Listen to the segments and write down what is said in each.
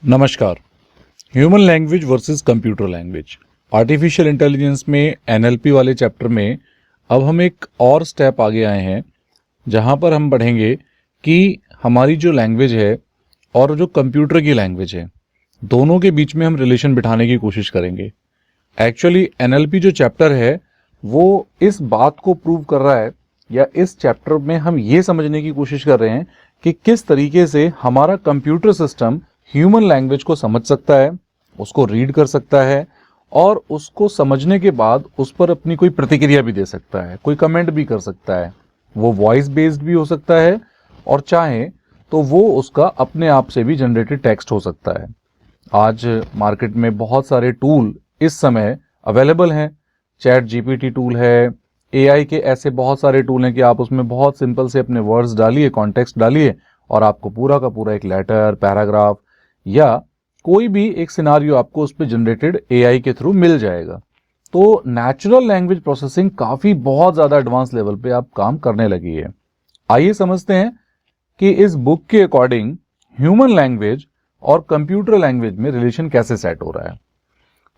नमस्कार। Human language versus computer language, artificial intelligence में NLP वाले चैप्टर में अब हम एक और स्टेप आगे आए हैं, जहां पर हम बढ़ेंगे कि हमारी जो लैंग्वेज है और जो कंप्यूटर की लैंग्वेज है, दोनों के बीच में हम रिलेशन बिठाने की कोशिश करेंगे। एक्चुअली एनएलपी जो चैप्टर है वो इस बात को प्रूव कर रहा है, या इस चैप्टर में हम ये समझने की कोशिश कर रहे हैं कि किस तरीके से हमारा कंप्यूटर सिस्टम ह्यूमन लैंग्वेज को समझ सकता है, उसको रीड कर सकता है और उसको समझने के बाद उस पर अपनी कोई प्रतिक्रिया भी दे सकता है, कोई कमेंट भी कर सकता है। वो वॉइस बेस्ड भी हो सकता है और चाहे तो वो उसका अपने आप से भी जनरेटेड टेक्स्ट हो सकता है। आज मार्केट में बहुत सारे टूल इस समय अवेलेबल हैं। चैट जीपीटी टूल है, एआई के ऐसे बहुत सारे टूल हैं कि आप उसमें बहुत सिंपल से अपने वर्ड्स डालिए, कॉन्टेक्स्ट डालिए और आपको पूरा का पूरा एक लेटर, पैराग्राफ या कोई भी एक सिनारियो आपको उस पर जनरेटेड एआई के थ्रू मिल जाएगा। तो नेचुरल लैंग्वेज प्रोसेसिंग काफ़ी बहुत ज़्यादा एडवांस लेवल पे आप काम करने लगी है। आइए समझते हैं कि इस बुक के अकॉर्डिंग ह्यूमन लैंग्वेज और कंप्यूटर लैंग्वेज में रिलेशन कैसे सेट हो रहा है।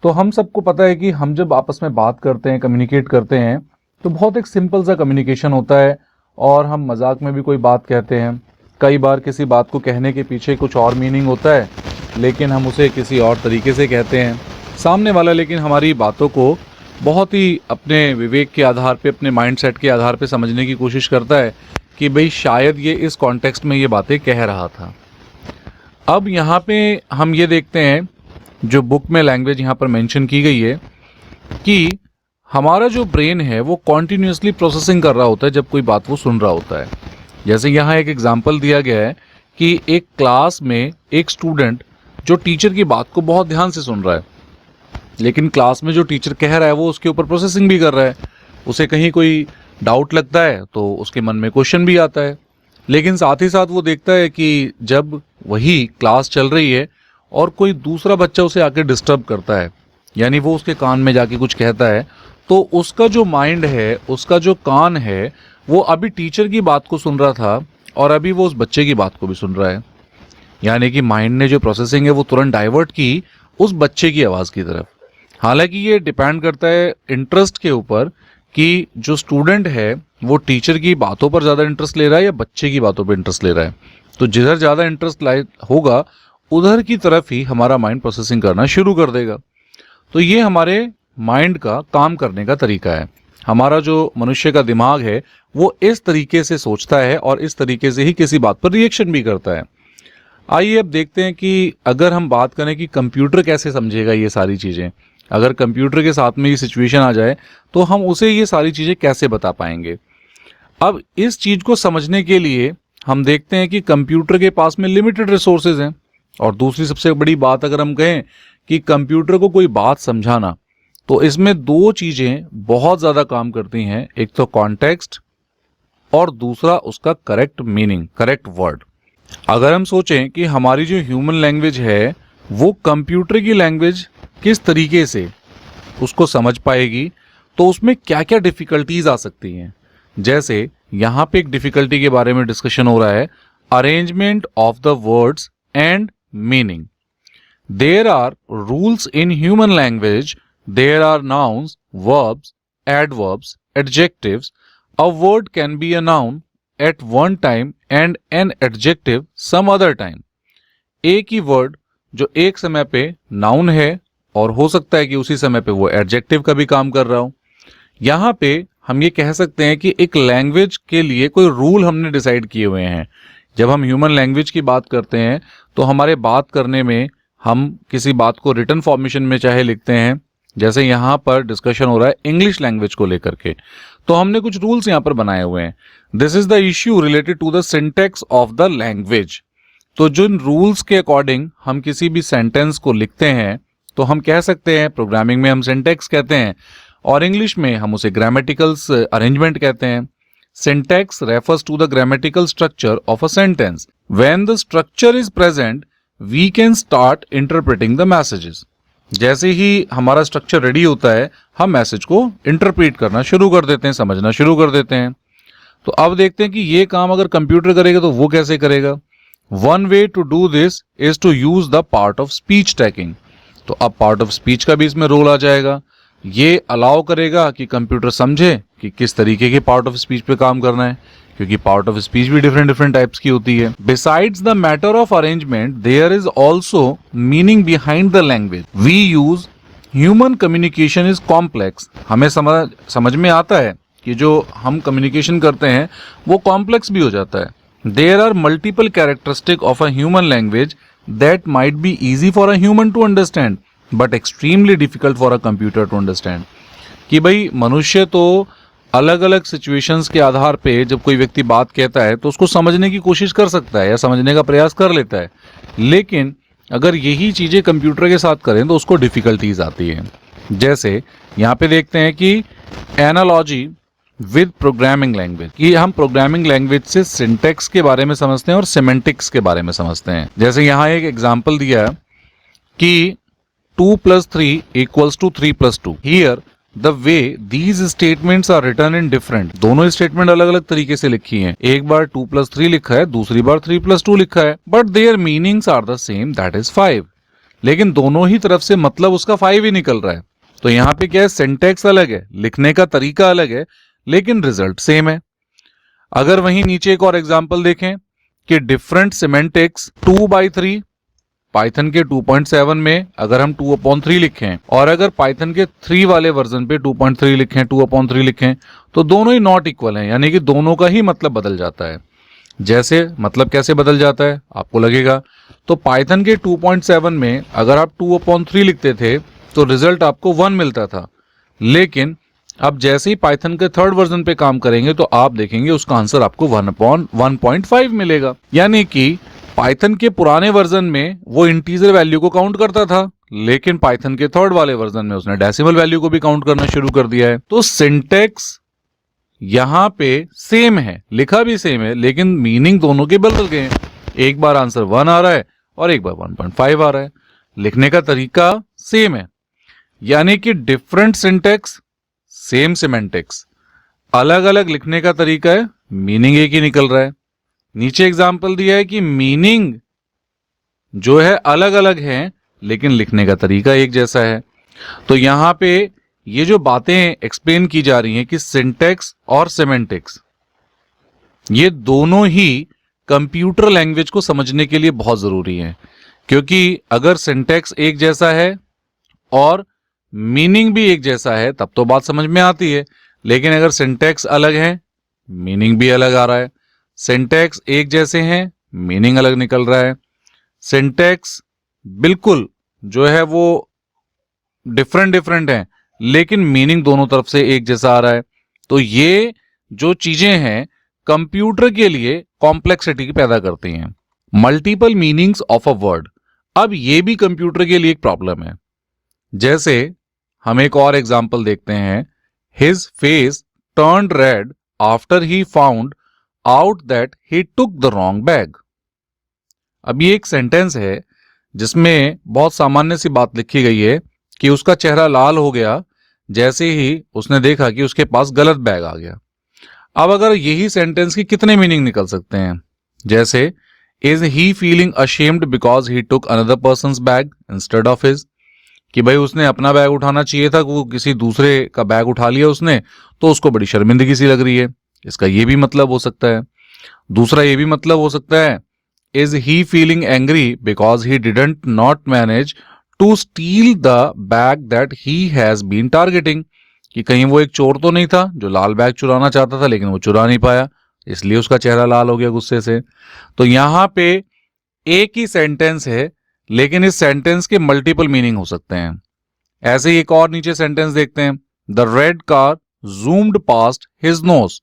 तो हम सबको पता है कि हम जब आपस में बात करते हैं, कम्युनिकेट करते हैं, तो बहुत एक सिंपल सा कम्युनिकेशन होता है और हम मजाक में भी कोई बात कहते हैं। कई बार किसी बात को कहने के पीछे कुछ और मीनिंग होता है, लेकिन हम उसे किसी और तरीके से कहते हैं। सामने वाला लेकिन हमारी बातों को बहुत ही अपने विवेक के आधार पे, अपने माइंडसेट के आधार पे समझने की कोशिश करता है कि भाई शायद ये इस कॉन्टेक्स्ट में ये बातें कह रहा था। अब यहाँ पे हम ये देखते हैं, जो बुक में लैंग्वेज यहाँ पर मेंशन की गई है, कि हमारा जो ब्रेन है वो कॉन्टिन्यूसली प्रोसेसिंग कर रहा होता है जब कोई बात वो सुन रहा होता है। जैसे यहाँ एक एग्जाम्पल दिया गया है कि एक क्लास में एक स्टूडेंट जो टीचर की बात को बहुत ध्यान से सुन रहा है, लेकिन क्लास में जो टीचर कह रहा है वो उसके ऊपर प्रोसेसिंग भी कर रहा है। उसे कहीं कोई डाउट लगता है तो उसके मन में क्वेश्चन भी आता है, लेकिन साथ ही साथ वो देखता है कि जब वही क्लास चल रही है और कोई दूसरा बच्चा उसे आके डिस्टर्ब करता है, यानी वो उसके कान में जाके कुछ कहता है, तो उसका जो माइंड है, उसका जो कान है, वो अभी टीचर की बात को सुन रहा था और अभी वो उस बच्चे की बात को भी सुन रहा है। यानी कि माइंड ने जो प्रोसेसिंग है वो तुरंत डाइवर्ट की उस बच्चे की आवाज़ की तरफ। हालांकि ये डिपेंड करता है इंटरेस्ट के ऊपर कि जो स्टूडेंट है वो टीचर की बातों पर ज़्यादा इंटरेस्ट ले रहा है या बच्चे की बातों पर इंटरेस्ट ले रहा है। तो जिधर ज़्यादा इंटरेस्ट होगा उधर की तरफ ही हमारा माइंड प्रोसेसिंग करना शुरू कर देगा। तो ये हमारे माइंड का काम करने का तरीका है। हमारा जो मनुष्य का दिमाग है वो इस तरीके से सोचता है और इस तरीके से ही किसी बात पर रिएक्शन भी करता है। आइए अब देखते हैं कि अगर हम बात करें कि कंप्यूटर कैसे समझेगा ये सारी चीज़ें, अगर कंप्यूटर के साथ में ये सिचुएशन आ जाए तो हम उसे ये सारी चीज़ें कैसे बता पाएंगे। अब इस चीज़ को समझने के लिए हम देखते हैं कि कंप्यूटर के पास में लिमिटेड रिसोर्सेज हैं, और दूसरी सबसे बड़ी बात अगर हम कहें कि कंप्यूटर को कोई बात समझाना, तो इसमें दो चीज़ें बहुत ज़्यादा काम करती हैं। एक तो कॉन्टेक्स्ट और दूसरा उसका करेक्ट मीनिंग, करेक्ट वर्ड। अगर हम सोचें कि हमारी जो ह्यूमन लैंग्वेज है वो कंप्यूटर की लैंग्वेज किस तरीके से उसको समझ पाएगी, तो उसमें क्या क्या डिफ़िकल्टीज आ सकती हैं। जैसे यहाँ पे एक डिफ़िकल्टी के बारे में डिस्कशन हो रहा है, arrangement of the words and meaning. There are rules in human language, there are nouns, verbs, adverbs, adjectives. A word can be a noun at one time and an adjective some other time. एक ही word जो एक समय पे noun है और हो सकता है कि उसी समय पे वो एडजेक्टिव का भी काम कर रहा हो। यहाँ पे हम ये कह सकते हैं कि एक लैंग्वेज के लिए कोई रूल हमने डिसाइड किए हुए हैं। जब हम ह्यूमन लैंग्वेज की बात करते हैं तो हमारे बात करने में हम किसी बात को रिटन फॉर्मेशन में चाहे लिखते हैं, जैसे यहाँ पर डिस्कशन हो रहा है इंग्लिश लैंग्वेज को लेकर के, तो हमने कुछ रूल्स यहाँ पर बनाए हुए हैं। This is the issue related to the syntax of the language. तो जिन रूल्स के अकॉर्डिंग हम किसी भी सेंटेंस को लिखते हैं तो हम कह सकते हैं, प्रोग्रामिंग में हम सिंटेक्स कहते हैं और इंग्लिश में हम उसे ग्रामेटिकल्स अरेंजमेंट कहते हैं। Syntax refers to the grammatical structure of a sentence. When the structure is present we can start interpreting the messages. जैसे ही हमारा स्ट्रक्चर रेडी होता है हम मैसेज को इंटरप्रेट करना शुरू कर देते हैं, समझना शुरू कर देते हैं। तो अब देखते हैं कि ये काम अगर कंप्यूटर करेगा तो वो कैसे करेगा। One way to do this is to use the part of speech tagging. तो अब पार्ट ऑफ स्पीच का भी इसमें रोल आ जाएगा। ये अलाउ करेगा कि कंप्यूटर समझे कि किस तरीके के पार्ट ऑफ स्पीच पे काम करना है, क्योंकि पार्ट ऑफ स्पीच भी डिफरेंट डिफरेंट टाइप्स की होती है। Besides the matter of arrangement there is also meaning behind the language we use. Human communication is complex. हमें समझ में आता है कि जो हम कम्युनिकेशन करते हैं वो कॉम्प्लेक्स भी हो जाता है। There are multiple characteristic of a human language that might be easy for a human to understand but extremely difficult for a computer to understand. कि भाई मनुष्य तो अलग अलग सिचुएशंस के आधार पे जब कोई व्यक्ति बात कहता है तो उसको समझने की कोशिश कर सकता है या समझने का प्रयास कर लेता है, लेकिन अगर यही चीज़ें कंप्यूटर के साथ करें तो उसको डिफिकल्टीज आती है। जैसे यहाँ पे देखते हैं कि एनालॉजी विद प्रोग्रामिंग लैंग्वेज, कि हम प्रोग्रामिंग लैंग्वेज से सिंटेक्स के बारे में समझते हैं और सिमेंटिक्स के बारे में समझते हैं। जैसे यहाँ एक एग्जाम्पल दिया कि 2 + 3 = 3 + 2। Here the way these statements are written in different. दोनों स्टेटमेंट अलग अलग तरीके से लिखी हैं। एक बार 2 + 3 लिखा है, दूसरी बार 3 + 2 लिखा है, but their meanings are the same, that is 5। लेकिन दोनों ही तरफ से मतलब उसका 5 ही निकल रहा है। तो यहाँ पे क्या है, सिंटेक्स अलग है, लिखने का तरीका अलग है, लेकिन रिजल्ट सेम है। अगर वहीं नीचे एक और एग्जाम्पल देखें कि डिफरेंट सिमेंटिक्स 2/3, पाइथन के 2.7 में अगर हम 2/3 लिखें और अगर पाइथन के 3 वाले वर्जन पे 2.3 लिखें, 2/3 लिखें, तो दोनों ही नॉट इक्वल हैं, यानी कि दोनों का ही मतलब बदल जाता है। जैसे मतलब कैसे बदल जाता है आपको लगेगा, तो पाइथन के 2.7 में अगर आप 2/3 लिखते थे तो रिजल्ट आपको 1 मिलता था, लेकिन अब जैसे ही पाइथन के 3rd वर्जन पे काम करेंगे तो आप देखेंगे उसका आंसर आपको 1/1.5 मिलेगा। यानी कि पाइथन के पुराने वर्जन में वो इंटीजर वैल्यू को काउंट करता था, लेकिन पाइथन के 3rd वाले वर्जन में उसने डेसिमल वैल्यू को भी काउंट करना शुरू कर दिया है। तो सिंटेक्स यहां पे सेम है, लिखा भी सेम है, लेकिन मीनिंग दोनों के बदल गए हैं। एक बार आंसर 1 आ रहा है और एक बार 1.5 आ रहा है। लिखने का तरीका सेम है, यानी कि डिफरेंट सिंटेक्स सेम सिमेंटिक्स, अलग अलग लिखने का तरीका है, मीनिंग एक ही निकल रहा है। नीचे एग्जाम्पल दिया है कि मीनिंग जो है अलग अलग है, लेकिन लिखने का तरीका एक जैसा है। तो यहां पे ये जो बातें एक्सप्लेन की जा रही हैं कि सिंटेक्स और सिमेंटिक्स ये दोनों ही कंप्यूटर लैंग्वेज को समझने के लिए बहुत जरूरी है, क्योंकि अगर सिंटेक्स एक जैसा है और मीनिंग भी एक जैसा है तब तो बात समझ में आती है, लेकिन अगर सिंटेक्स अलग है, मीनिंग भी अलग आ रहा है, सिंटेक्स एक जैसे हैं, मीनिंग अलग निकल रहा है, सिंटेक्स बिल्कुल जो है वो डिफरेंट है, लेकिन मीनिंग दोनों तरफ से एक जैसा आ रहा है, तो ये जो चीजें हैं कंप्यूटर के लिए कॉम्प्लेक्सिटी पैदा करती हैं। Multiple meanings of a word, अब ये भी कंप्यूटर के लिए एक प्रॉब्लम है। जैसे हम एक और एग्जाम्पल देखते हैं, his face turned red after he found out that he took the wrong bag. अब ये एक सेंटेंस है जिसमें बहुत सामान्य सी बात लिखी गई है कि उसका चेहरा लाल हो गया जैसे ही उसने देखा कि उसके पास गलत बैग आ गया। अब अगर यही सेंटेंस की कितने मीनिंग निकल सकते हैं, जैसे is he feeling ashamed because he took another persons bag instead of his, कि भाई उसने अपना बैग उठाना चाहिए था, वो किसी दूसरे का बैग उठा लिया उसने, तो उसको बड़ी शर्मिंदगी सी लग रही है। इसका ये भी मतलब हो सकता है। दूसरा ये भी मतलब हो सकता है, is he feeling angry because he didn't not manage to steal the bag that he has been targeting, कि कहीं वो एक चोर तो नहीं था जो लाल बैग चुराना चाहता था लेकिन वो चुरा नहीं पाया, इसलिए उसका चेहरा लाल हो गया गुस्से से। तो यहां पे एक ही सेंटेंस है, लेकिन इस सेंटेंस के मल्टीपल मीनिंग हो सकते हैं। ऐसे ही एक और नीचे सेंटेंस देखते हैं, the red car zoomed past his nose.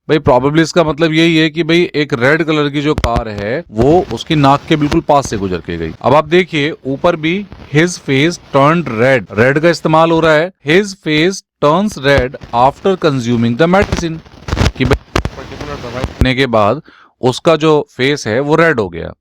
भाई प्रॉबेबली इसका मतलब यही है कि भाई एक रेड कलर की जो कार है वो उसकी नाक के बिल्कुल पास से गुजर के गई। अब आप देखिए ऊपर भी his face turned red, red का इस्तेमाल हो रहा है, his face turns red after consuming the medicine, कि पर्टिकुलर दवाई लेने के बाद उसका जो फेस है वो रेड हो गया।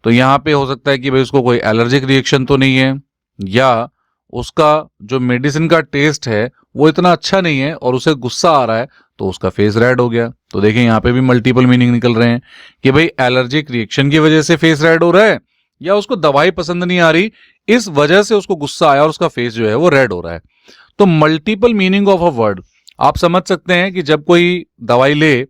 तो यहाँ पे हो सकता है कि भाई उसको कोई एलर्जिक रिएक्शन तो नहीं है, या उसका जो मेडिसिन का टेस्ट है वो इतना अच्छा नहीं है और उसे गुस्सा आ रहा है, तो उसका फेस रेड हो गया। तो देखिए यहाँ पे भी मल्टीपल मीनिंग निकल रहे हैं कि भाई एलर्जिक रिएक्शन की वजह से फेस रेड हो रहा है, या उसको दवाई पसंद नहीं आ रही, इस वजह से उसको गुस्सा आया और उसका फेस जो है वो रेड हो रहा है। तो multiple meaning of a word, आप समझ सकते हैं कि जब कोई दवाई ले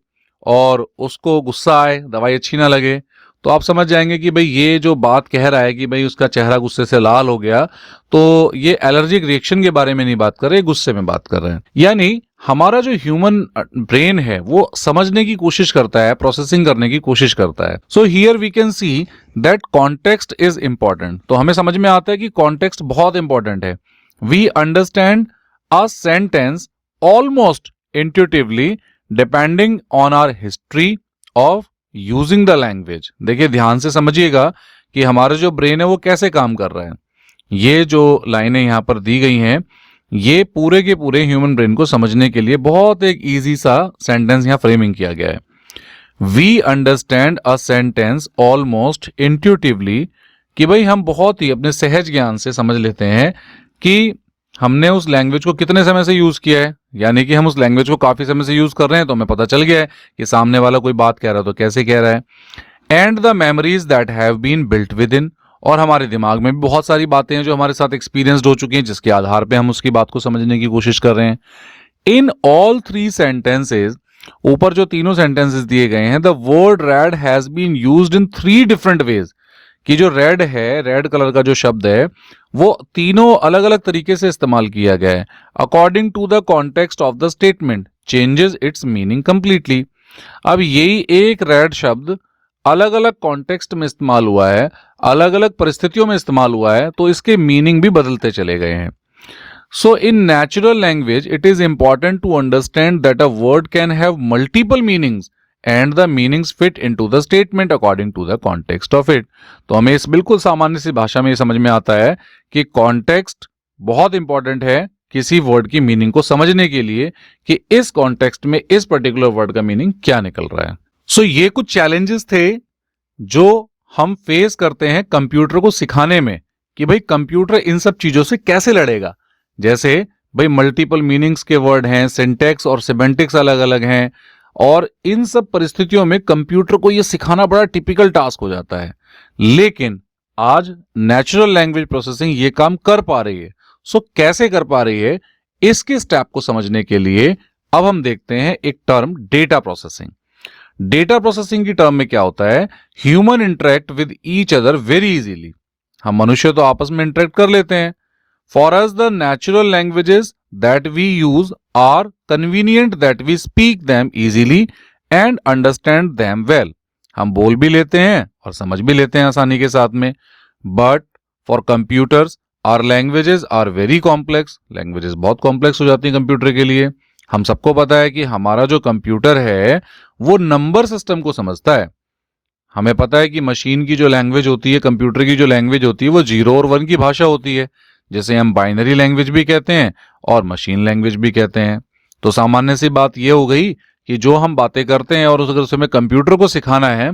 और उसको गुस्सा आए, दवाई अच्छी ना लगे, तो आप समझ जाएंगे कि भाई ये जो बात कह रहा है कि भाई उसका चेहरा गुस्से से लाल हो गया, तो ये एलर्जिक रिएक्शन के बारे में नहीं बात कर रहे, गुस्से में बात कर रहे हैं। यानी हमारा जो ह्यूमन ब्रेन है वो समझने की कोशिश करता है, प्रोसेसिंग करने की कोशिश करता है। So here we can see that context is important. तो हमें समझ में आता है कि कॉन्टेक्स्ट बहुत इंपॉर्टेंट है। We understand a sentence almost intuitively depending on our history of using the language. देखिए ध्यान से समझिएगा कि हमारा जो ब्रेन है वो कैसे काम कर रहा है। ये जो लाइनें यहां पर दी गई हैं, ये पूरे के पूरे ह्यूमन ब्रेन को समझने के लिए बहुत एक इजी सा सेंटेंस यहां फ्रेमिंग किया गया है। We understand a sentence almost intuitively, कि भाई हम बहुत ही अपने सहज ज्ञान से समझ लेते हैं कि हमने उस लैंग्वेज को कितने समय से यूज किया है। यानी कि हम उस लैंग्वेज को काफी समय से यूज कर रहे हैं, तो हमें पता चल गया है कि सामने वाला कोई बात कह रहा है तो कैसे कह रहा है। And the memories that have been built within, और हमारे दिमाग में भी बहुत सारी बातें हैं जो हमारे साथ एक्सपीरियंस्ड हो चुकी हैं, जिसके आधार पे हम उसकी बात को समझने की कोशिश कर रहे हैं। इन ऑल थ्री सेंटेंसेज, ऊपर जो तीनों सेंटेंसेस दिए गए हैं, the word red has been used in 3 different ways, कि जो रेड है, रेड कलर का जो शब्द है, वो तीनों अलग अलग तरीके से इस्तेमाल किया गया है। According to the context of the statement changes its meaning completely. अब यही एक रेड शब्द अलग अलग कॉन्टेक्स्ट में इस्तेमाल हुआ है, अलग अलग परिस्थितियों में इस्तेमाल हुआ है, तो इसके मीनिंग भी बदलते चले गए हैं। So in natural language it is important to understand that a word can have multiple meanings and the meanings fit into the statement according to the context of it. तो हमें इस बिल्कुल सामान्य सी भाषा में ये समझ में आता है कि कॉन्टेक्स्ट बहुत इंपॉर्टेंट है किसी वर्ड की मीनिंग को समझने के लिए, कि इस कॉन्टेक्स्ट में इस पर्टिकुलर वर्ड का मीनिंग क्या निकल रहा है। सो ये कुछ चैलेंजेस थे जो हम फेस करते हैं कंप्यूटर को सिखाने में, कि भाई कंप्यूटर इन सब चीजों से कैसे लड़ेगा। जैसे भाई मल्टीपल मीनिंग्स के वर्ड हैं, सिंटैक्स और सिमेंटिक्स अलग अलग हैं, और इन सब परिस्थितियों में कंप्यूटर को यह सिखाना बड़ा टिपिकल टास्क हो जाता है। लेकिन आज नेचुरल लैंग्वेज प्रोसेसिंग ये काम कर पा रही है। सो कैसे कर पा रही है, इसके स्टेप को समझने के लिए अब हम देखते हैं एक term data processing. Data processing की टर्म में क्या होता है, human interact with each other very easily. हम मनुष्य तो आपस में इंटरेक्ट कर लेते हैं। For us the natural languages that we use are convenient that we speak them easily and understand them well. हम बोल भी लेते हैं और समझ भी लेते हैं आसानी के साथ में। But for computers are languages are very complex. Languages बहुत कॉम्प्लेक्स हो जाती हैं कंप्यूटर के लिए। हम सबको पता है कि हमारा जो कंप्यूटर है वो नंबर सिस्टम को समझता है। हमें पता है कि मशीन की जो लैंग्वेज होती है, कंप्यूटर की जो लैंग्वेज होती है, वो 0 और 1 की भाषा होती है, जिसे हम बाइनरी लैंग्वेज भी कहते हैं और मशीन लैंग्वेज भी कहते हैं। तो सामान्य सी बात यह हो गई कि जो हम बातें करते हैं और अगर उसमें कंप्यूटर को सिखाना है,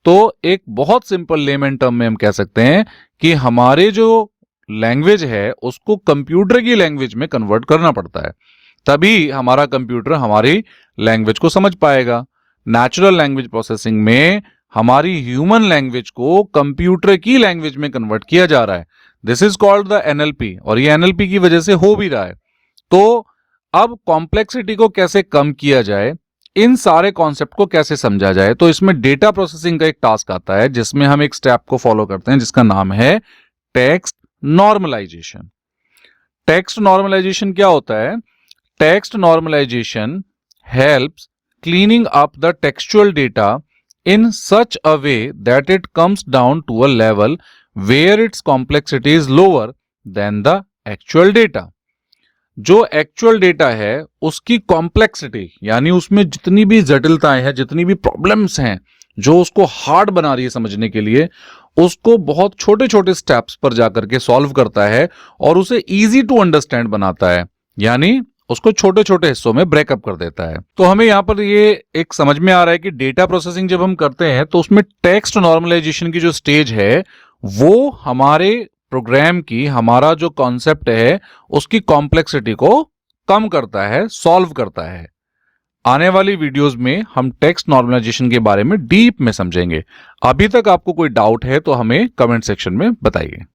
तो एक बहुत सिंपल लेमन टर्म में हम कह सकते हैं कि हमारे जो लैंग्वेज है उसको कंप्यूटर की लैंग्वेज में कन्वर्ट करना पड़ता है, तभी हमारा कंप्यूटर हमारी लैंग्वेज को समझ पाएगा। नेचुरल लैंग्वेज प्रोसेसिंग में हमारी ह्यूमन लैंग्वेज को कंप्यूटर की लैंग्वेज में कन्वर्ट किया जा रहा है। This is called the NLP, और ये एनएलपी की वजह से हो भी रहा है। तो अब कॉम्प्लेक्सिटी को कैसे कम किया जाए, इन सारे कॉन्सेप्ट को कैसे समझा जाए, तो इसमें डेटा प्रोसेसिंग का एक टास्क आता है, जिसमें हम एक स्टेप को फॉलो करते हैं जिसका नाम है टेक्स्ट नॉर्मलाइजेशन। टेक्स्ट नॉर्मलाइजेशन क्या होता है? Text normalization helps cleaning up the textual data in such a way that it comes down to a level where its complexity is lower than the actual data. जो actual data है उसकी complexity, यानी उसमें जितनी भी जटिलताएं हैं, जितनी भी प्रॉब्लम्स हैं जो उसको हार्ड बना रही है समझने के लिए, उसको बहुत छोटे छोटे स्टेप्स पर जाकर के सॉल्व करता है और उसे इजी टू अंडरस्टैंड बनाता है, यानी उसको छोटे छोटे हिस्सों में ब्रेकअप कर देता है। तो हमें यहां पर ये एक समझ में आ रहा है कि डेटा प्रोसेसिंग जब हम करते हैं तो उसमें टेक्स्ट नॉर्मलाइजेशन की जो स्टेज है वो हमारे प्रोग्राम की, हमारा जो कॉन्सेप्ट है उसकी कॉम्प्लेक्सिटी को कम करता है, सॉल्व करता है। आने वाली वीडियोस में हम टेक्स्ट नॉर्मलाइजेशन के बारे में डीप में समझेंगे। अभी तक आपको कोई डाउट है तो हमें कमेंट सेक्शन में बताइए।